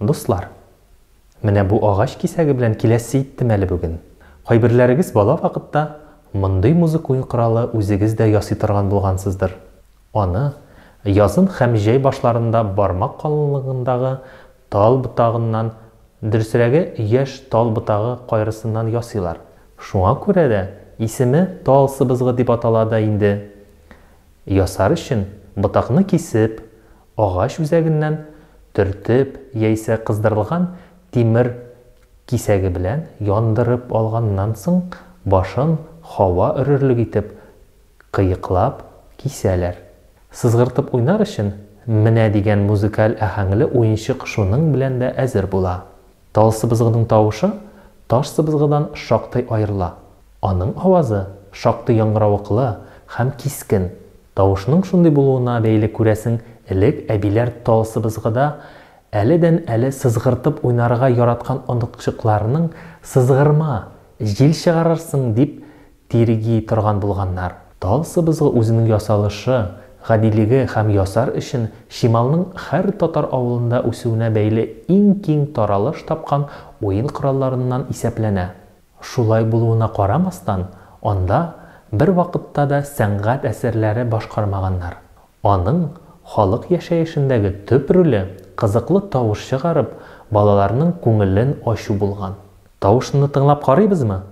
Дуслар, менә бу агач кисәге белән киләсе иттем әле бүген. Кайберләрегез бала вакытта мондый музыка уйнкыралы үзегез дә ясый торган булгансыздыр. Аны язын һәм җәй башларында бармак калынлыгындагы тал ботагыннан, дөресрәге яшь тал ботагы кайрысыннан ясыйлар. Шуңа күрә дә исеме тал сыбызгы дип атала да инде. Ясар өчен ботакны кисеп, агач үзәгеннән төртеп, яисә кыздырылган тимер кисәге белән яндырып алганнан соң башын һава өрерлек итеп кыйыклап кисәләр. Сызгыртып уйнар өчен менә дигән музыкаль аһәңле уенчык шуның белән дә әзер була. Тал сыбызгының тавышы таш сыбызгыдан шактый аерыла. Аның авазы шактый яңгыравыклы һәм кискен. Тавышның шундый булуына бәйле күрәсең, элек әбиләр тал сыбызгыда әледән-әле сызгыртып уйнарга яраткан оныткычыкларның сызгырма, җил чыгарырсың дип тирги торган булганнар. Тал сыбызгы үзенең ясалышы, гадилеге һәм ясар өчен Шималның һәр татар авылында үсүенә бәйле иң киң таралыш тапкан уен коралларыннан исәпләнә. Шулай булуына карамастан, анда бер вакытта да сәнгать әсәрләре башкармаганнар. Аның халык яшәешендәге төп роле кызыклы тавыш чыгарып, балаларның күңелен ачу булган. Тавышны тыңлап карыйбызмы?